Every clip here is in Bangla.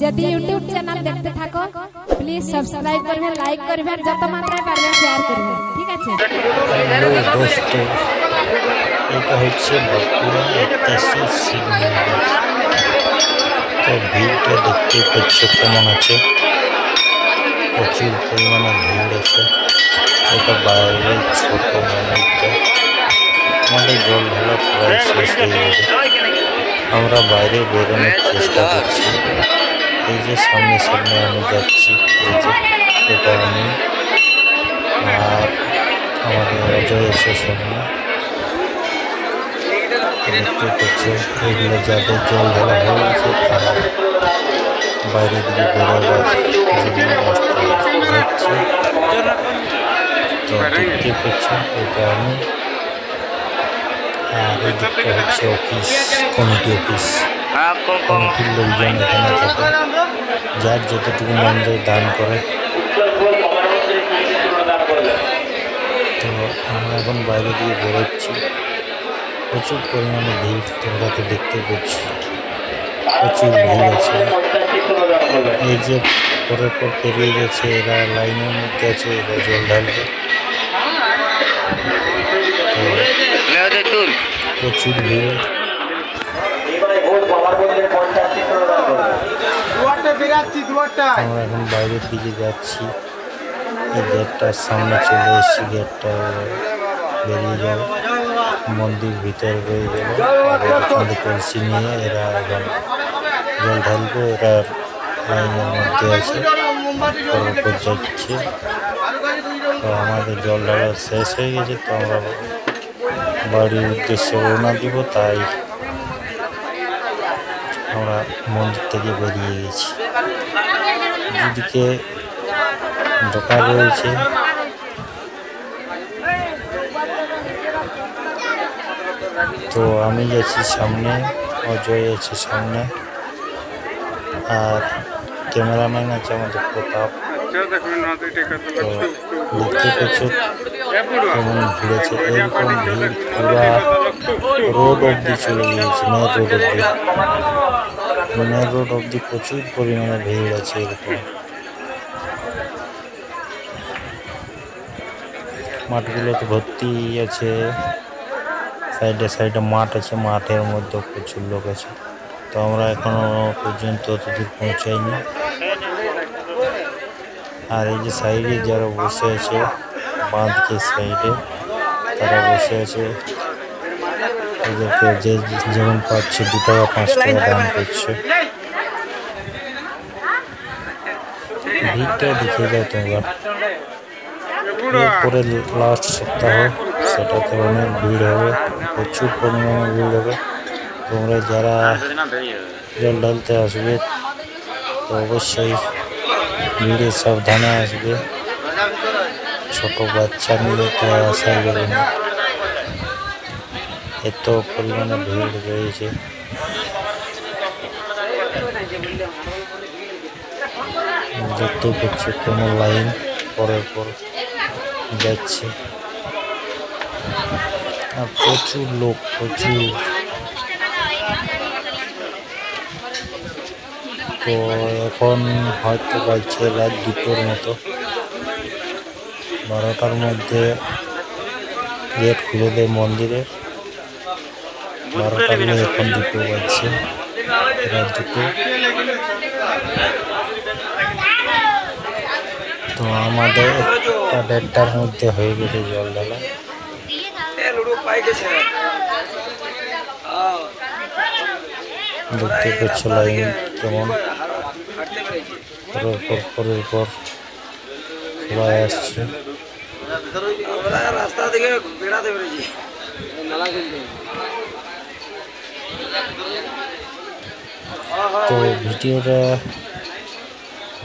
যদি ইউটিউব চ্যানেল দেখতে থাকো প্লিজ সাবস্ক্রাইব করবেন, লাইক করবেন, যত মাত্রায় পারবেন শেয়ার করবেন, ঠিক আছে? হ্যালো দোস্ত, এটা হচ্ছে বাঁকুড়া 81 শিব মন্দির। তো ভিড়টা দেখতে পাচ্ছ কেমন আছে, প্রচুর পরিমাণে ভিড় আছে। এটা বাইরে ছোট মন্দিরটা, আমাদের জল ঢালা প্রায় শেষ হয়ে গেছে। আমরা বাইরে বেরোনোর চেষ্টা করছি। এই যে সামনে সামনে আমি যাচ্ছি, এই যে এটা আমি আর আমাদের অজয় এসে সামনে দেখতে পাচ্ছে। এগুলো যাদের জল ঢালা হয়ে গেছে তারা বাইরের দিকে বেরোবার জন্য রাস্তায় যাচ্ছে। তো দেখতে পাচ্ছে এটা আমি, আর এই দিকটা হচ্ছে অফিস, কমিটি অফিস। কমিটির লোকজন এখানে থাকে, যার যতটুকু মন যায় দান করে। তো আমরা এখন বাইরে দিয়ে বেরোচ্ছি, প্রচুর পরিমাণে ভিড়, তোমরা তো দেখতে পাচ্ছি প্রচুর ভিড় আছে। এই যে পরের পর পেরিয়ে গেছে, এরা লাইনের মধ্যে আছে, এরা জল ঢালবে। তো প্রচুর ভিড়। আমরা এখন বাইরের দিকে যাচ্ছি, এই গেটটার সামনে চলে এসেছি। গেটটা বেরিয়ে যাও, মন্দির ভিতরে রয়ে গেল। আর এখান থেকে কলসি নিয়ে এরা এখন জল ঢালবে। এরা লাইনের মধ্যে আছে, পরপর যাচ্ছে। তো আমাদের জল ঢালা শেষ হয়ে গেছে, তো আমরা বাড়ির উদ্দেশ্যে রওনা দিব, তাই আমরা মন্দির থেকে বেরিয়ে গেছি। দুদিকে দোকান রয়েছে, তো আমি যাচ্ছি সামনে, অজয় আছে সামনে, আর ক্যামেরাম্যান আছে আমাদের প্রতাপ। তো দেখতে পাচ্ছ কেমন ভিড় আছে। এরকম ভিড় পুরা রোড অব্দি চলে গিয়েছে, মেন রোড অব্দি প্রচুর পরিমাণে ভিড় আছে। এরকম মাঠগুলোতে ভর্তি আছে, সাইডে সাইডে মাঠ আছে, মাঠের মধ্যে প্রচুর লোক আছে। তো আমরা এখনো পর্যন্ত অতদূর পৌঁছাইনি। আর এই যে সাইডে যারা বসে আছে, বাঁধকে সাইডে তারা বসে আছে, ওদেরকে যে যেমন পাচ্ছে 2 টাকা 5 টাকা দাম করছে। ভিড়টা দেখে যাও তোমরা। এরপরে লাস্ট সপ্তাহ, সেটাতে অনেক ভিড় হবে, প্রচুর পরিমাণে ভিড় হবে। তোমরা যারা জল ঢালতে আসবে তো অবশ্যই ভিড়ে সাবধানে আসবে, ছোট বাচ্চা নিয়ে তো আসা যাবে না, এত পরিমাণে ভিড় রয়েছে। দেখতে পাচ্ছি কেমন লাইন পরের পর যাচ্ছে, আর প্রচুর লোক, প্রচুর। তো এখন হয়তো বাজছে রাত 2টোর মতো, 12টার মধ্যে গেট খুলে দেয় মন্দিরের। 12টার মধ্যে এখন 2টো বাজছে, রাত 2টো। তো আমাদের 1টা-1:30টার মধ্যে হয়ে গেছে জল ঢালা। দেখতে পাচ্ছ লাইন কেমন, পরের পর সবাই আসছে। তো ভিডিওটা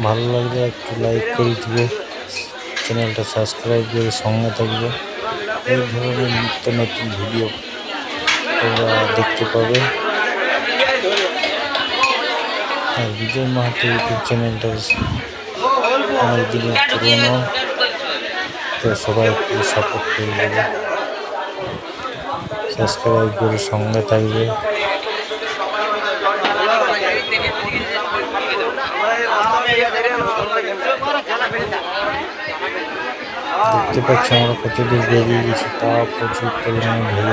ভালো লাগলে একটু লাইক করে দিবে, চ্যানেলটা সাবস্ক্রাইব করে সঙ্গে থাকবে। এই ধরনের নিত্য নতুন ভিডিও তোমরা দেখতে পাবে। আর বিজয় মাহাতো ইউটিউব চ্যানেলটা অনেক দিনের পুরনো, তো সবাই একটু সাপোর্ট করে দেবে, সাবস্ক্রাইব করে সঙ্গে থাকবে। দেখতে পাচ্ছি আমরা কত দূর বেরিয়ে গেছি, তা প্রচুর পরিমাণে ভিড়।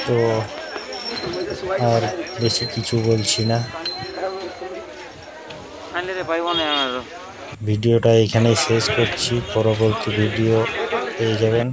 তো আর বেশি কিছু বলছি না, ভিডিওটা এখানেই শেষ করছি। পরবর্তী ভিডিও পেয়ে যাবেন।